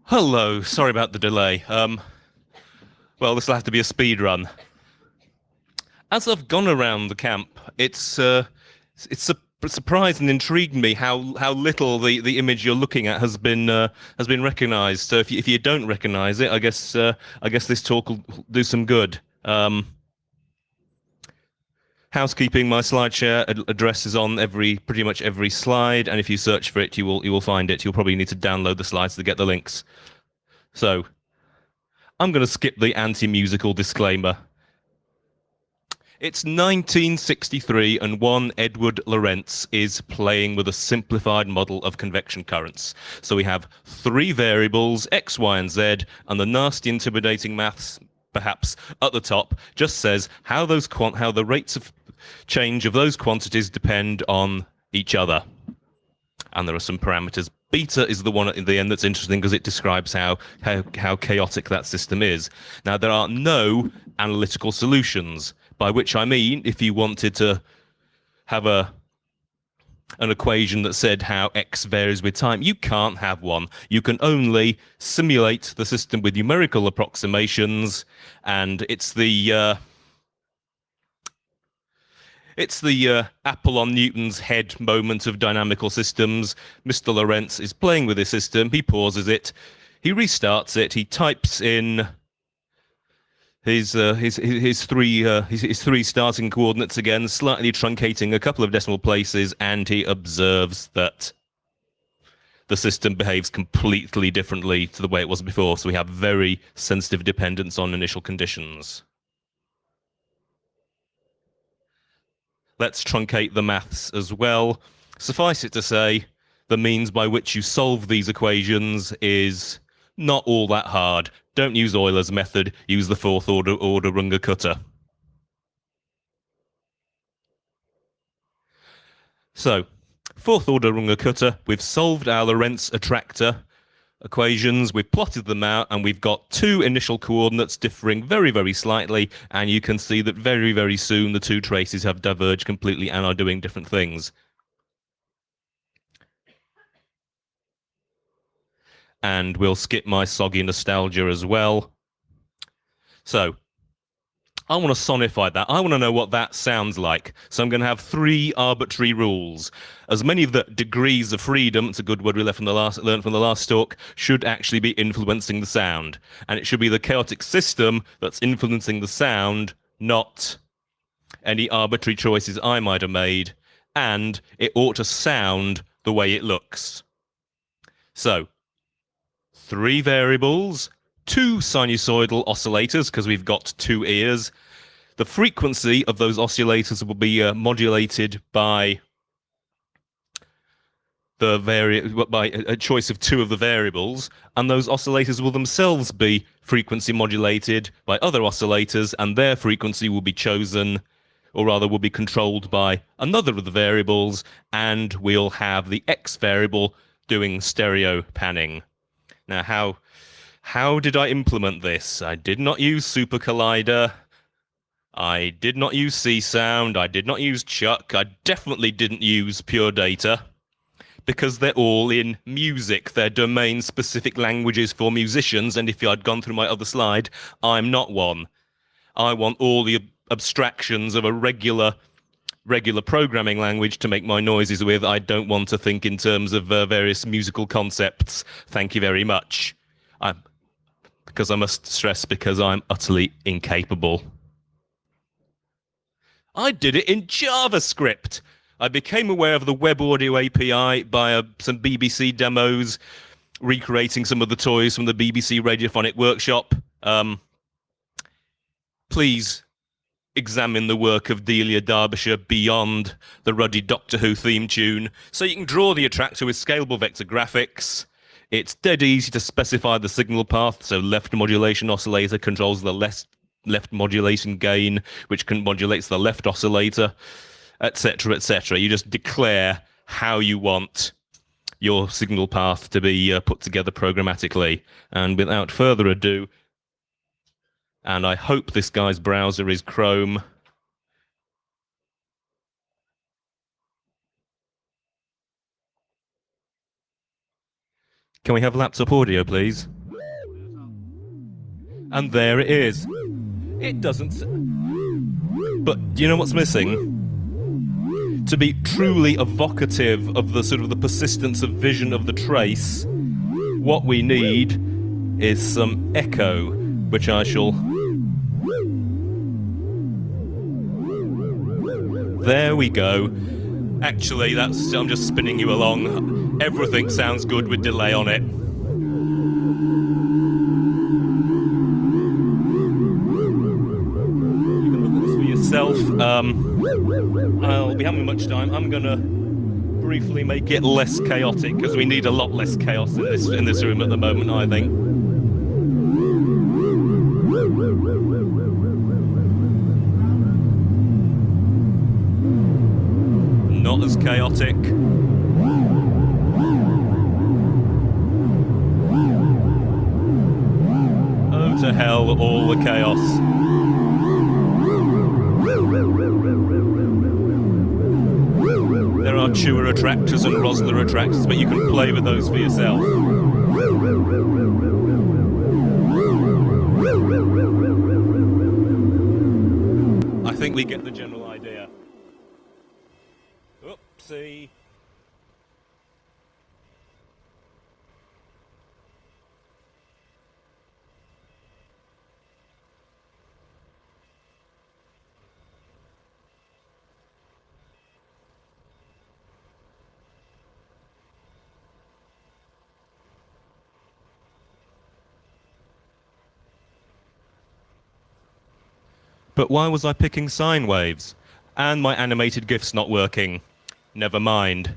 Hello, sorry about the delay. Well, this will have to be a speed run. As I've gone around the camp, it's surprised and intrigued me how little the image you're looking at has been recognised. So if you don't recognise it, I guess this talk will do some good. Housekeeping, my SlideShare address is on pretty much every slide, and if you search for it, you will find it. You'll probably need to download the slides to get the links. So I'm going to skip the anti-musical disclaimer. It's 1963 and one Edward Lorenz is playing with a simplified model of convection currents. So we have three variables, x, y, and z, and the nasty intimidating maths perhaps at the top just says how the rates of change of those quantities depend on each other. And there are some parameters. Beta is the one at the end that's interesting because it describes how chaotic that system is. Now, there are no analytical solutions, by which I mean if you wanted to have an equation that said how x varies with time, you can't have one. You can only simulate the system with numerical approximations, and it's the apple on Newton's head moment of dynamical systems. Mr. Lorentz is playing with his system. He pauses it. He restarts it. He types in his three starting coordinates again, slightly truncating a couple of decimal places, and he observes that the system behaves completely differently to the way it was before. So we have very sensitive dependence on initial conditions. Let's truncate the maths as well. Suffice it to say, the means by which you solve these equations is not all that hard. Don't use Euler's method, use the fourth order Runge-Kutta. So, fourth order Runge-Kutta, we've solved our Lorentz attractor equations, we've plotted them out, and we've got two initial coordinates differing very, very slightly, and you can see that very, very soon the two traces have diverged completely and are doing different things. And we'll skip my soggy nostalgia as well. So, I want to sonify that. I want to know what that sounds like. So I'm going to have three arbitrary rules. As many of the degrees of freedom, it's a good word we learned from the last talk, should actually be influencing the sound. And it should be the chaotic system that's influencing the sound, not any arbitrary choices I might have made. And it ought to sound the way it looks. So, three variables, two sinusoidal oscillators, because we've got two ears. The frequency of those oscillators will be modulated by a choice of two of the variables, and those oscillators will themselves be frequency modulated by other oscillators, and their frequency will be chosen, or rather will be controlled by another of the variables, and we'll have the X variable doing stereo panning. Now, how did I implement this? I did not use Super Collider. I did not use C-Sound. I did not use Chuck. I definitely didn't use Pure Data because they're all in music. They're domain-specific languages for musicians, and if I'd gone through my other slide, I'm not one. I want all the abstractions of a regular programming language to make my noises with. I don't want to think in terms of various musical concepts. Thank you very much. Because I must stress, because I'm utterly incapable. I did it in JavaScript. I became aware of the Web Audio API by some BBC demos, recreating some of the toys from the BBC Radiophonic Workshop. Please examine the work of Delia Derbyshire beyond the ruddy Doctor Who theme tune. So you can draw the attractor with scalable vector graphics. It's dead easy to specify the signal path, so left modulation oscillator controls the left modulation gain, which modulates the left oscillator, etc., etc. You just declare how you want your signal path to be put together programmatically. And without further ado, and I hope this guy's browser is Chrome. Can we have laptop audio, please? And there it is. It doesn't... But do you know what's missing? To be truly evocative of the sort of the persistence of vision of the trace, what we need is some echo, which I shall... There we go. Actually, I'm just spinning you along. Everything sounds good with delay on it. You can look at this for yourself. I'll be having much time. I'm gonna briefly make it less chaotic because we need a lot less chaos in this room at the moment, I think. Not as chaotic. Oh, to hell, all the chaos. There are Chewer attractors and Rosler attractors, but you can play with those for yourself. I think we get the general idea. Oopsie. But why was I picking sine waves? And my animated GIF's not working. Never mind.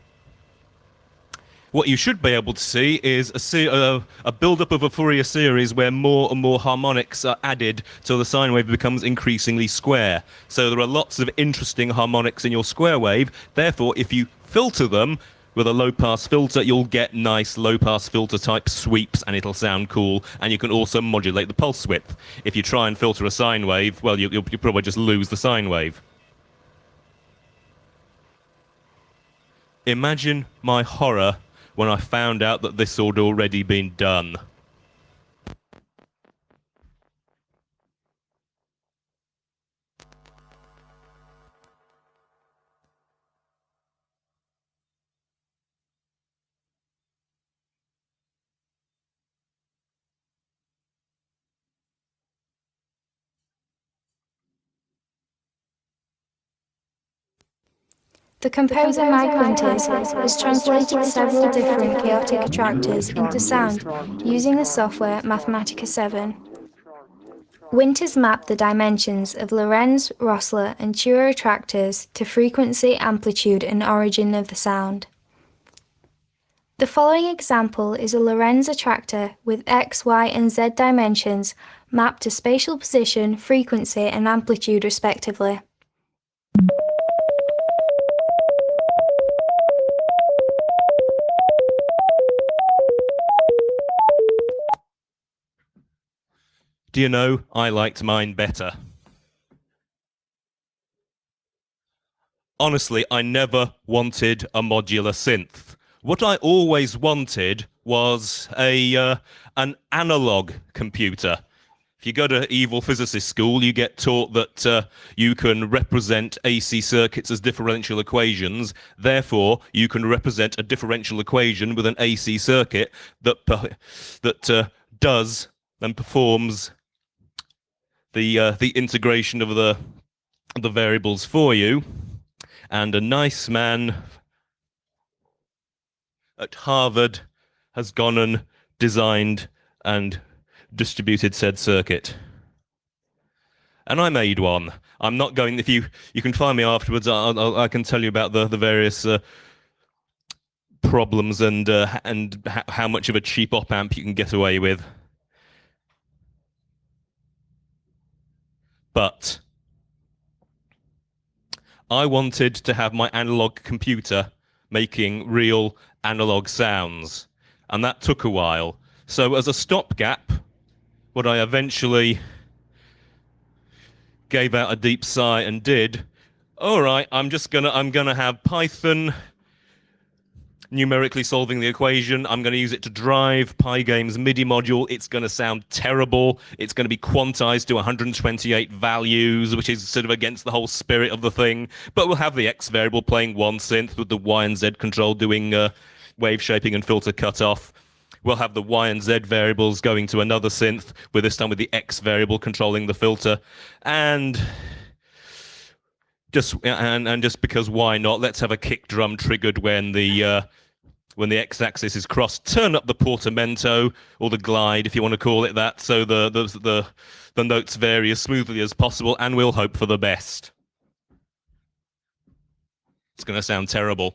What you should be able to see is a build-up of a Fourier series where more and more harmonics are added till the sine wave becomes increasingly square. So there are lots of interesting harmonics in your square wave. Therefore, if you filter them with a low-pass filter, you'll get nice low-pass filter type sweeps and it'll sound cool. And you can also modulate the pulse width. If you try and filter a sine wave, well, you'll probably just lose the sine wave. Imagine my horror when I found out that this had already been done. The composer Mike Winters has translated several different chaotic attractors into sound using the software Mathematica 7. Winters mapped the dimensions of Lorenz, Rossler and Chewer attractors to frequency, amplitude and origin of the sound. The following example is a Lorenz attractor with X, Y and Z dimensions mapped to spatial position, frequency and amplitude respectively. Do you know, I liked mine better. Honestly, I never wanted a modular synth. What I always wanted was an analog computer. If you go to evil physicist school, you get taught that you can represent AC circuits as differential equations. Therefore, you can represent a differential equation with an AC circuit that does and performs the integration of the variables for you. And a nice man at Harvard has gone and designed and distributed said circuit. And I made one. I'm not going... If you can find me afterwards, I can tell you about the various problems and how much of a cheap op amp you can get away with. But I wanted to have my analog computer making real analog sounds, and that took a while. So as a stopgap, what I eventually gave out a deep sigh and did, all right, I'm gonna have Python numerically solving the equation. I'm going to use it to drive Pygame's MIDI module. It's going to sound terrible. It's going to be quantized to 128 values, which is sort of against the whole spirit of the thing. But we'll have the X variable playing one synth with the Y and Z control doing wave shaping and filter cutoff. We'll have the Y and Z variables going to another synth, with this time with the X variable controlling the filter. And just because why not? Let's have a kick drum triggered when the X-axis is crossed. Turn up the portamento or the glide, if you want to call it that, so the notes vary as smoothly as possible, and we'll hope for the best. It's going to sound terrible.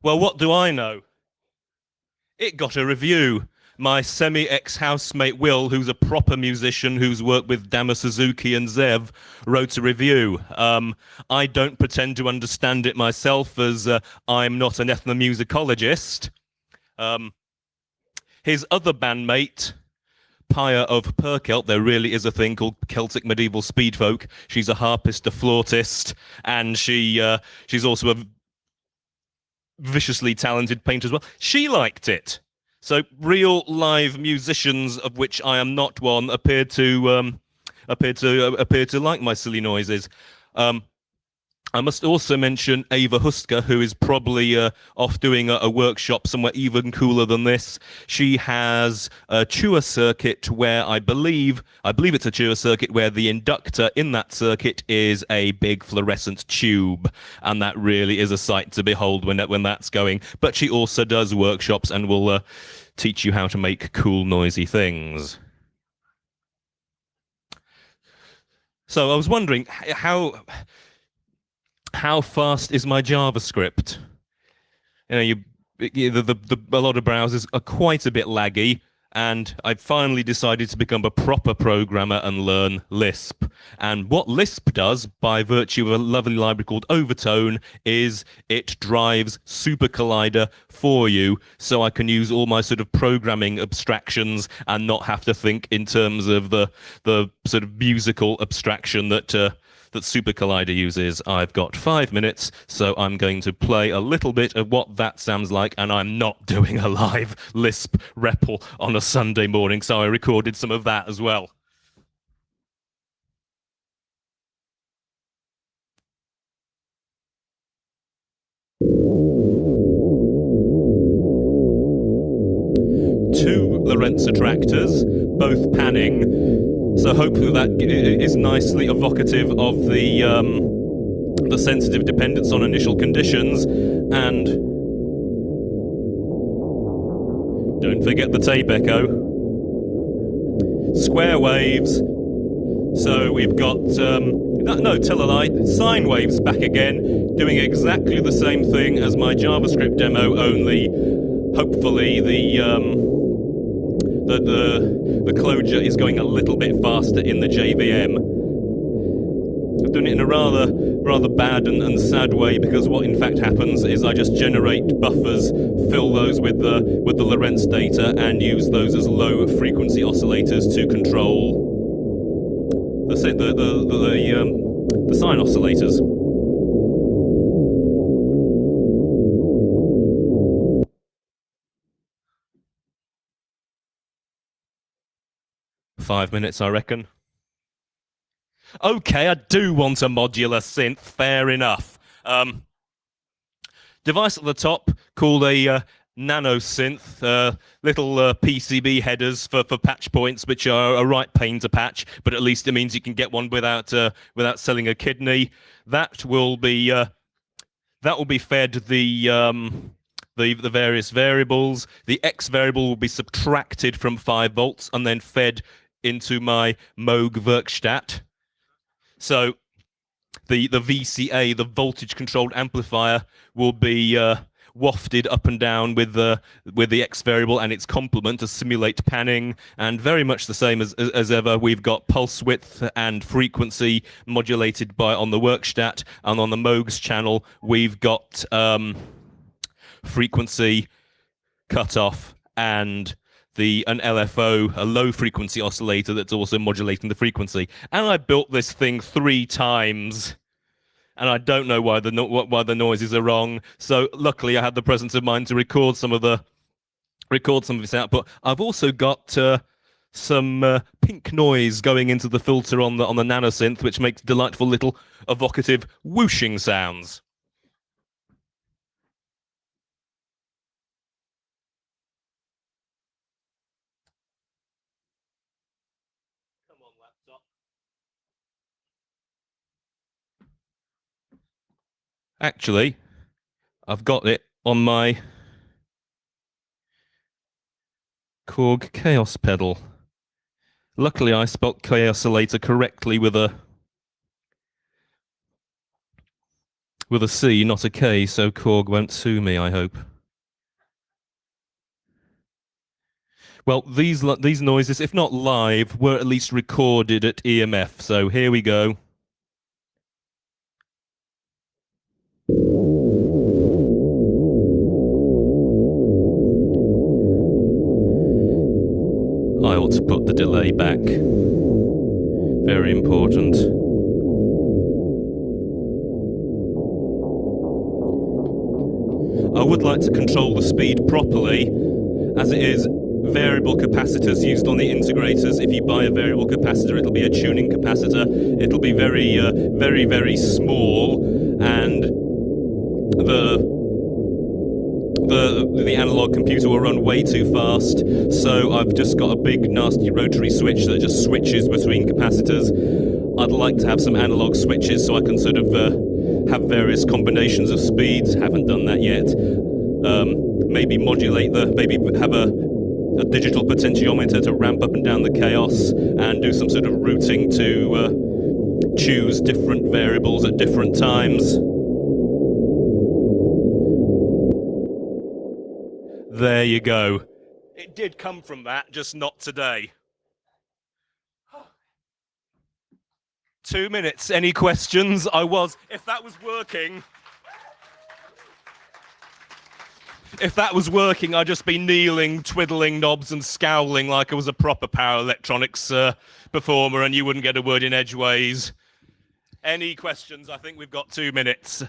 Well, what do I know? It got a review. My semi-ex-housemate Will, who's a proper musician who's worked with Dama Suzuki and Zev, wrote a review. I don't pretend to understand it myself, as I'm not an ethnomusicologist. His other bandmate, Pia of Perkelt, there really is a thing called Celtic medieval speedfolk. She's a harpist, a flautist, and she's also a viciously talented painter as well. She liked it. So real live musicians, of which I am not one, appear to like my silly noises. I must also mention Ava Husker, who is probably off doing a workshop somewhere even cooler than this. She has a Chua circuit where I believe it's a Chua circuit where the inductor in that circuit is a big fluorescent tube, and that really is a sight to behold when that's going. But she also does workshops and will teach you how to make cool, noisy things. So I was wondering how fast is my JavaScript? You know, a lot of browsers are quite a bit laggy, and I finally decided to become a proper programmer and learn Lisp. And what Lisp does, by virtue of a lovely library called Overtone, is it drives Super Collider for you, so I can use all my sort of programming abstractions and not have to think in terms of the sort of musical abstraction that Super Collider uses. I've got 5 minutes, so I'm going to play a little bit of what that sounds like, and I'm not doing a live Lisp REPL on a Sunday morning, so I recorded some of that as well. Two Lorentz attractors, both panning. So hopefully that is nicely evocative of the sensitive dependence on initial conditions. And don't forget the tape echo. Square waves. So we've got, tell a lie, sine waves back again, doing exactly the same thing as my JavaScript demo, only hopefully the closure is going a little bit faster in the JVM. I've done it in a rather bad and sad way, because what in fact happens is I just generate buffers, fill those with the Lorentz data, and use those as low frequency oscillators to control the sine oscillators. 5 minutes, I reckon. Okay, I do want a modular synth. Fair enough. Device at the top called a nano synth. Little PCB headers for patch points, which are a right pain to patch, but at least it means you can get one without selling a kidney. That will be fed the various variables. The X variable will be subtracted from 5 volts and then fed into my Moog Werkstatt. So the VCA, the voltage controlled amplifier, will be wafted up and down with the X variable and its complement to simulate panning, and very much the same as ever. We've got pulse width and frequency modulated on the Werkstatt, and on the Moog's channel we've got frequency cutoff and an LFO, a low frequency oscillator that's also modulating the frequency. And I built this thing 3 times, and I don't know why the noises are wrong. So luckily I had the presence of mind to record some of this output. I've also got some pink noise going into the filter on the nanosynth, which makes delightful little evocative whooshing sounds. Actually, I've got it on my Korg Chaos pedal. Luckily, I spelt Chaosilator correctly with a C, not a K, so Korg won't sue me, I hope. Well, these noises, if not live, were at least recorded at EMF, so here we go. I ought to put the delay back. Very important. I would like to control the speed properly, as it is variable capacitors used on the integrators. If you buy a variable capacitor, it'll be a tuning capacitor. It'll be very, very small, and the analog computer will run way too fast. So I've just got a big nasty rotary switch that just switches between capacitors. I'd like to have some analog switches so I can sort of have various combinations of speeds. Haven't done that yet. Maybe maybe have a digital potentiometer to ramp up and down the chaos, and do some sort of routing to choose different variables at different times. There you go. It did come from that, just not today. 2 minutes. Any questions? If that was working, I'd just be kneeling, twiddling knobs and scowling like I was a proper power electronics performer, and you wouldn't get a word in edgeways. Any questions? I think we've got 2 minutes.